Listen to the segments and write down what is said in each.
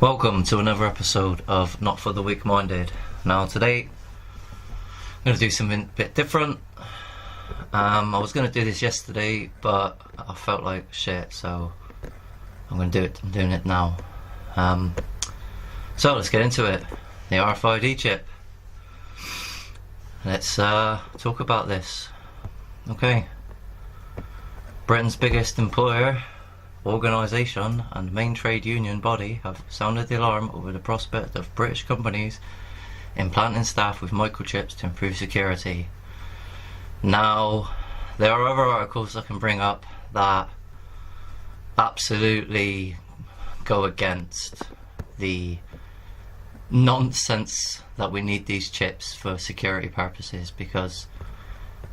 Welcome to another episode of Not For The Weak Minded. Now today I'm going to do something a bit different. I was going to do this yesterday, but I felt like shit, so I'm going to do it. I'm doing it now. So let's get into it. The RFID chip. Let's talk about this. Okay. Britain's biggest employer, organisation and main trade union body have sounded the alarm over the prospect of British companies implanting staff with microchips to improve security. Now, there are other articles I can bring up that absolutely go against the nonsense that we need these chips for security purposes, because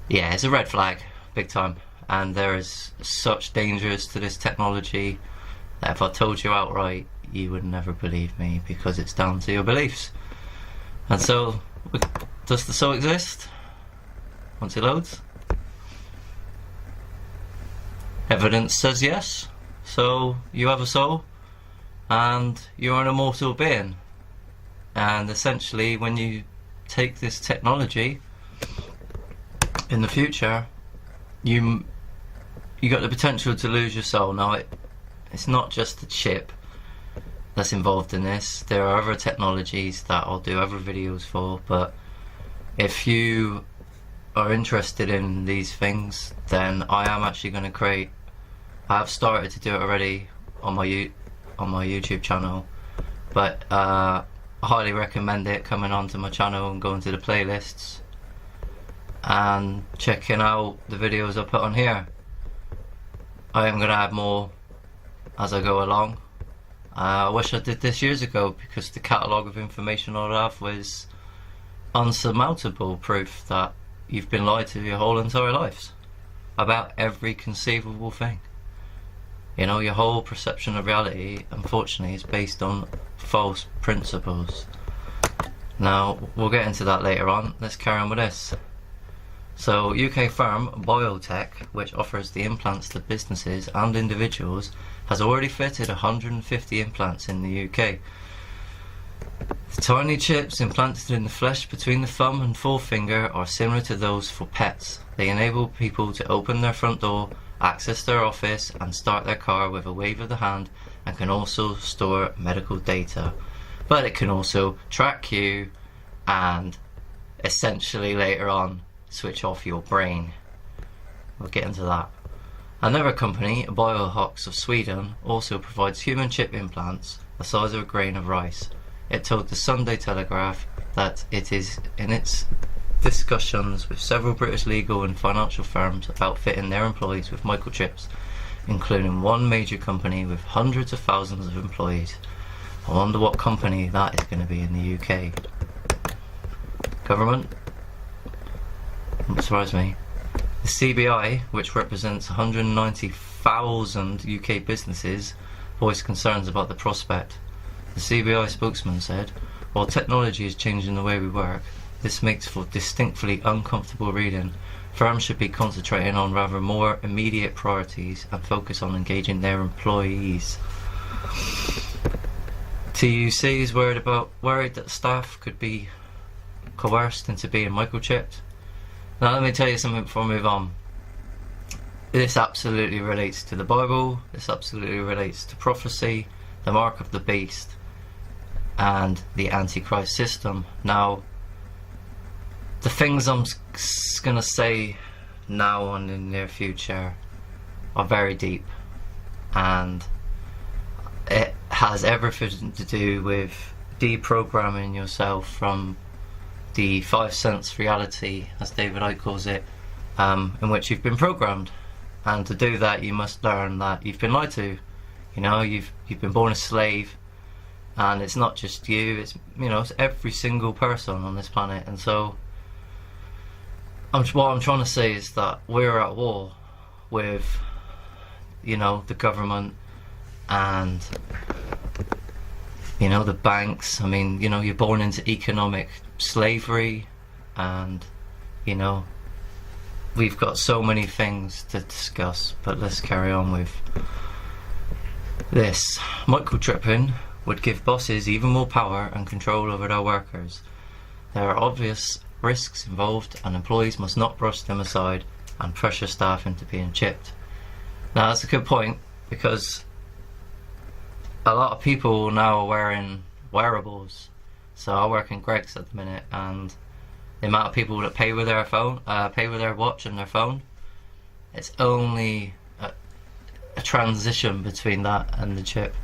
yeah, it's a red flag, big time. And there is such dangers to this technology that if I told you outright, you would never believe me, because it's down to your beliefs. And so, does the soul exist? Once it loads, evidence says yes. So you have a soul, and you're an immortal being. And essentially, when you take this technology in the future, you got the potential to lose your soul. Now, it's not just the chip that's involved in this. There are other technologies that I'll do other videos for, but if you are interested in these things, then I am actually going to create. I have started to do it already on my YouTube channel, but I highly recommend it coming onto my channel and going to the playlists and checking out the videos I put on here. I am going to add more as I go along. I wish I did this years ago, because the catalogue of information I have was unsurmountable proof that you've been lied to your whole entire lives about every conceivable thing. You know, your whole perception of reality, unfortunately, is based on false principles. Now, we'll get into that later on. Let's carry on with this. So, UK firm Biotech, which offers the implants to businesses and individuals, has already fitted 150 implants in the UK. The tiny chips implanted in the flesh between the thumb and forefinger are similar to those for pets. They enable people to open their front door, access their office, and start their car with a wave of the hand, and can also store medical data. But it can also track you and essentially later on switch off your brain. We'll get into that. Another company, Biohox of Sweden, also provides human chip implants the size of a grain of rice. It told the Sunday Telegraph that it is in its discussions with several British legal and financial firms about fitting their employees with microchips, including one major company with hundreds of thousands of employees. I wonder what company that is going to be in the UK. Government? Wouldn't surprise me. The CBI, which represents 190,000 UK businesses, voiced concerns about the prospect. The CBI spokesman said, "While technology is changing the way we work, this makes for distinctly uncomfortable reading. Firms should be concentrating on rather more immediate priorities and focus on engaging their employees." TUC is worried that staff could be coerced into being microchipped. Now let me tell you something before I move on. This absolutely relates to the Bible, this absolutely relates to prophecy, the mark of the beast, and the Antichrist system. Now, the things I'm going to say now and in the near future are very deep, and it has everything to do with deprogramming yourself from the 5 sense reality, as David Icke calls it, in which you've been programmed. And to do that, you must learn that you've been lied to. You know, you've been born a slave, and it's not just you. It's, you know, it's every single person on this planet. And so, what I'm trying to say is that we're at war with, you know, the government and, you know, the banks. I mean, you know, you're born into economic slavery, and, you know, we've got so many things to discuss, but let's carry on with this. Microchipping would give bosses even more power and control over their workers. There are obvious risks involved, and employees must not brush them aside and pressure staff into being chipped. Now that's a good point, because a lot of people now are wearing wearables. So I work in Greg's at the minute, and the amount of people that pay with their phone, pay with their watch and their phone, it's only a transition between that and the chip.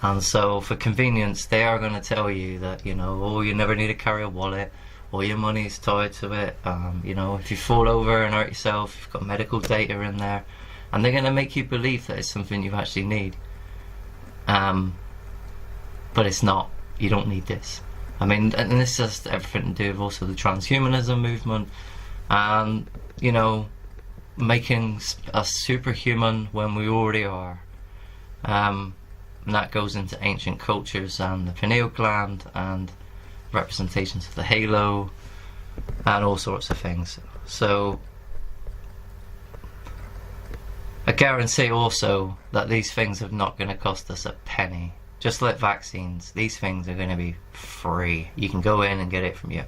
And so for convenience, they are going to tell you that, you know, oh, you never need to carry a wallet, all your money's tied to it, you know, if you fall over and hurt yourself, you've got medical data in there, and they're going to make you believe that it's something you actually need. But it's not. You don't need this. I mean, and this has everything to do with also the transhumanism movement, and, you know, making us superhuman when we already are. And that goes into ancient cultures and the pineal gland and representations of the halo and all sorts of things. So I guarantee also that these things are not going to cost us a penny. Just like vaccines, these things are going to be free. You can go in and get it from your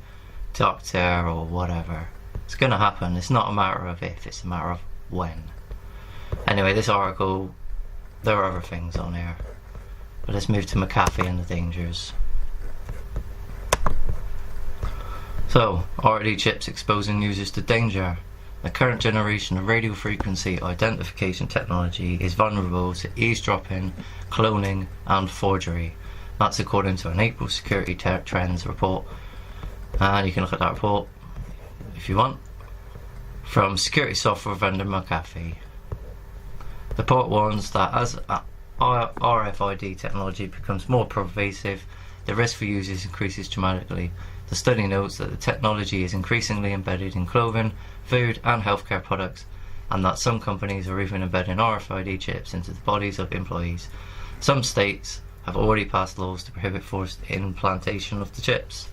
doctor or whatever. It's going to happen. It's not a matter of if, it's a matter of when. Anyway, this article, there are other things on here. But let's move to McAfee and the dangers. So, RD chips exposing users to danger. The current generation of radio frequency identification technology is vulnerable to eavesdropping, cloning and forgery. That's according to an April Security Trends report. And you can look at that report if you want, from security software vendor McAfee. The report warns that as RFID technology becomes more pervasive, the risk for users increases dramatically. The study notes that the technology is increasingly embedded in clothing, food and healthcare products, and that some companies are even embedding RFID chips into the bodies of employees. Some states have already passed laws to prohibit forced implantation of the chips,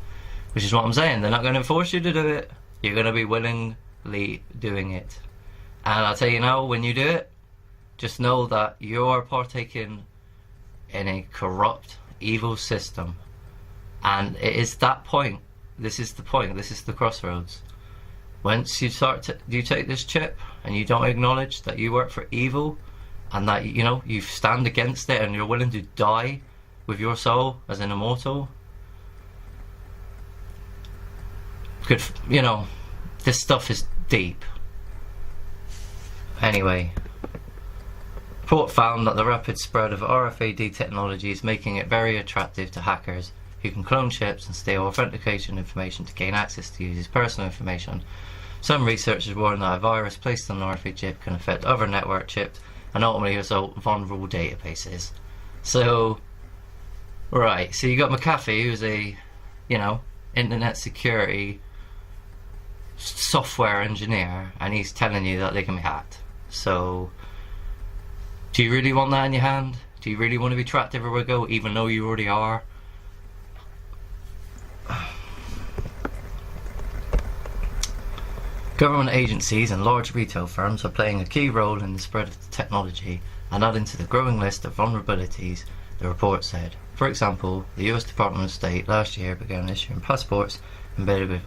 which is what I'm saying. They're not going to force you to do it. You're going to be willingly doing it. And I'll tell you now, when you do it, just know that you're partaking in a corrupt, evil system. And it is that point. This is the point. This is the crossroads. Once you you take this chip and you don't acknowledge that you work for evil, and that, you know, you stand against it and you're willing to die with your soul as an immortal, you know, this stuff is deep. Anyway, report found that the rapid spread of RFID technology is making it very attractive to hackers who can clone chips and steal authentication information to gain access to users' personal information. Some researchers warn that a virus placed on an RFID chip can affect other network chips and ultimately result in vulnerable databases. So, right, so you got McAfee, who's a, you know, internet security software engineer, and he's telling you that they can be hacked. So, do you really want that in your hand? Do you really want to be tracked everywhere you go, even though you already are? Government agencies and large retail firms are playing a key role in the spread of the technology and adding to the growing list of vulnerabilities, the report said. For example, the US Department of State last year began issuing passports embedded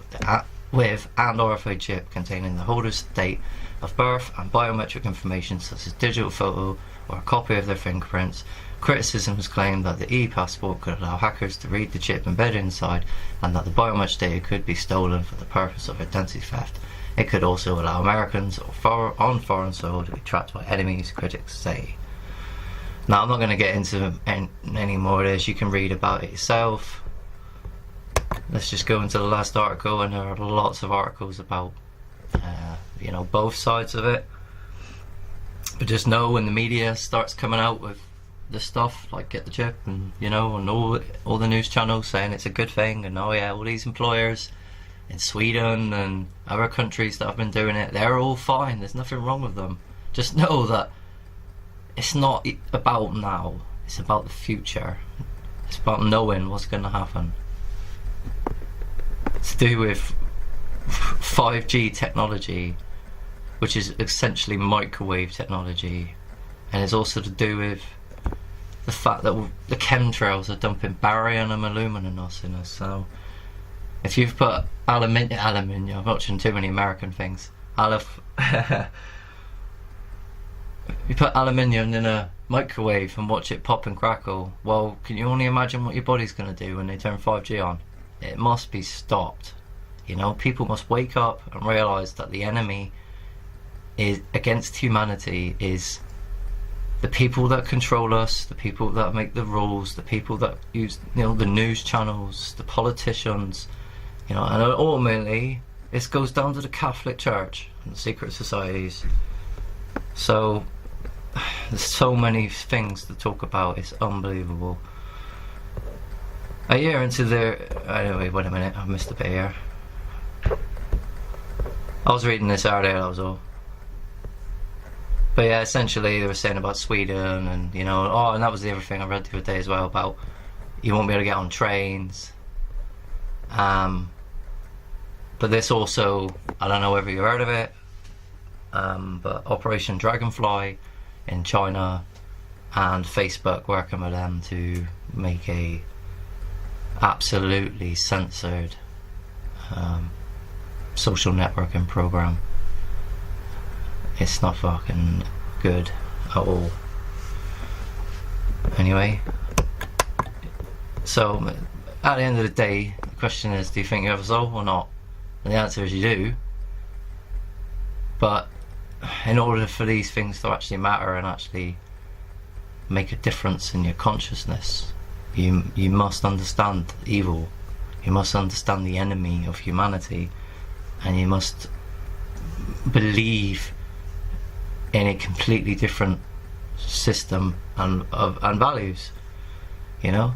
with an RFID chip containing the holder's date of birth and biometric information such as digital photo or a copy of their fingerprints. Criticism has claimed that the e-passport could allow hackers to read the chip embedded inside, and that the biometric data could be stolen for the purpose of identity theft. It could also allow Americans on foreign soil to be tracked by enemies, critics say. Now, I'm not going to get into any more of this. You can read about it yourself. Let's just go into the last article, and there are lots of articles about you know, both sides of it. But just know when the media starts coming out with the stuff like get the chip, and, you know, and all the news channels saying it's a good thing, and oh yeah, all these employers in Sweden and other countries that have been doing it, they're all fine, there's nothing wrong with them. Just know that it's not about now, it's about the future. It's about knowing what's going to happen. It's to do with 5G technology, which is essentially microwave technology, and it's also to do with the fact that the chemtrails are dumping barium and aluminum in us. So if you've put aluminium, I'm watching too many American things. You put aluminium in a microwave and watch it pop and crackle. Well, can you only imagine what your body's going to do when they turn 5G on? It must be stopped. You know, people must wake up and realise that the enemy is against humanity is the people that control us, the people that make the rules, the people that use, you know, the news channels, the politicians, you know, and ultimately this goes down to the Catholic Church and the secret societies. So there's so many things to talk about. It's unbelievable. A year into anyway, wait a minute, I missed a bit here. I was reading this earlier, that was all. But yeah, essentially they were saying about Sweden and, you know, oh, and that was the other thing I read the other day as well, about you won't be able to get on trains. But this also, I don't know whether you heard of it, but Operation Dragonfly in China and Facebook working with them to make a absolutely censored social networking program. It's not fucking good at all. Anyway, so at the end of the day, the question is, do you think you have a soul or not? And the answer is you do. But in order for these things to actually matter and actually make a difference in your consciousness, you must understand evil. You must understand the enemy of humanity, and you must believe in a completely different system and values. You know,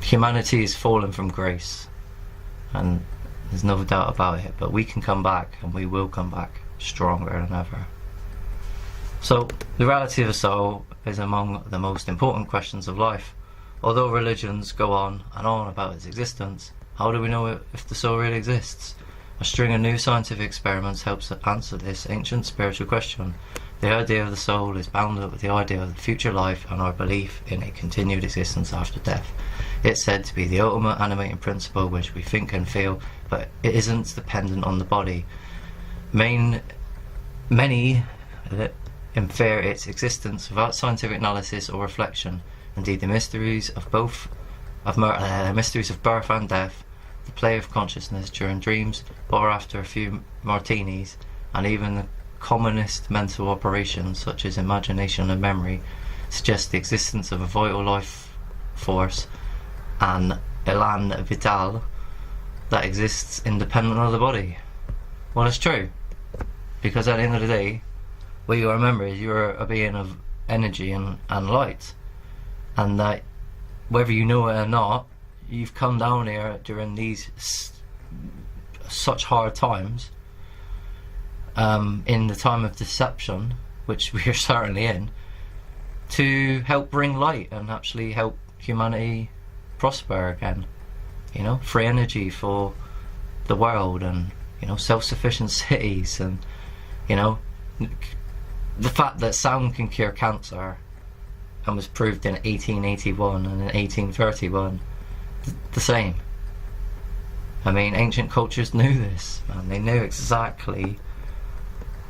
humanity is fallen from grace, and there's no doubt about it, but we can come back, and we will come back stronger than ever. So the reality of the soul is among the most important questions of life. Although religions go on and on about its existence, how do we know if the soul really exists? A string of new scientific experiments helps answer this ancient spiritual question. The idea of the soul is bound up with the idea of the future life and our belief in a continued existence after death. It's said to be the ultimate animating principle which we think and feel, but it isn't dependent on the body. Many infer its existence without scientific analysis or reflection. Indeed, the mysteries of birth and death, the play of consciousness during dreams or after a few martinis, and even the commonest mental operations such as imagination and memory suggest the existence of a vital life force, an elan vital, that exists independent of the body. Well, it's true, because at the end of the day, what you remember is you're a being of energy and light, and that whether you know it or not, you've come down here during these such hard times, in the time of deception, which we are certainly in, to help bring light and actually help humanity prosper again. You know, free energy for the world, and, you know, self-sufficient cities, and, you know, the fact that sound can cure cancer and was proved in 1881 and in 1831 the same. I mean, ancient cultures knew this, man. They knew exactly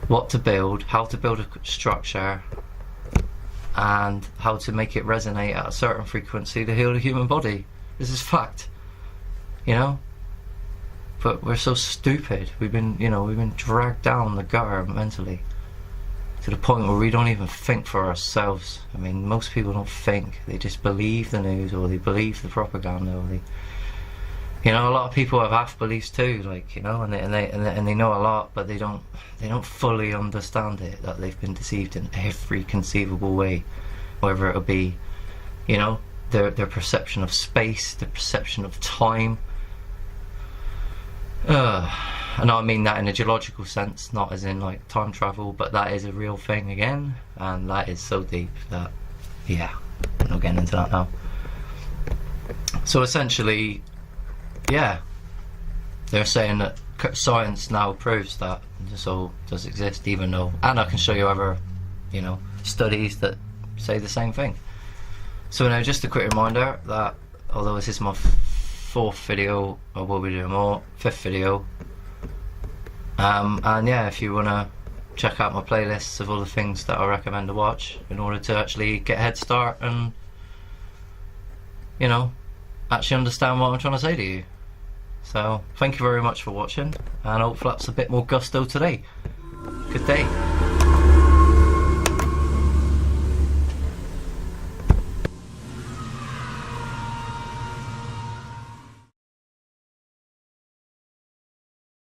what to build, how to build a structure, and how to make it resonate at a certain frequency to heal the human body. This is fact, you know. But we're so stupid. We've been dragged down the gutter mentally to the point where we don't even think for ourselves. I mean, most people don't think. They just believe the news, or they believe the propaganda, or they, you know, a lot of people have half beliefs too, like, you know, and they know a lot, but they don't fully understand it, that they've been deceived in every conceivable way, whether it'll be, you know, their perception of space, their perception of time. And I mean that in a geological sense, not as in like time travel, but that is a real thing again, and that is so deep that, yeah, I'm not getting into that now. So essentially, yeah, they're saying that science now proves that the soul does exist, even though, and I can show you other, you know, studies that say the same thing. So now, just a quick reminder that although this is my fourth video, I will be doing more, fifth video. And yeah, if you want to check out my playlists of all the things that I recommend to watch in order to actually get a head start and, you know, actually understand what I'm trying to say to you. So thank you very much for watching, and hopefully that's a bit more gusto today. Good day.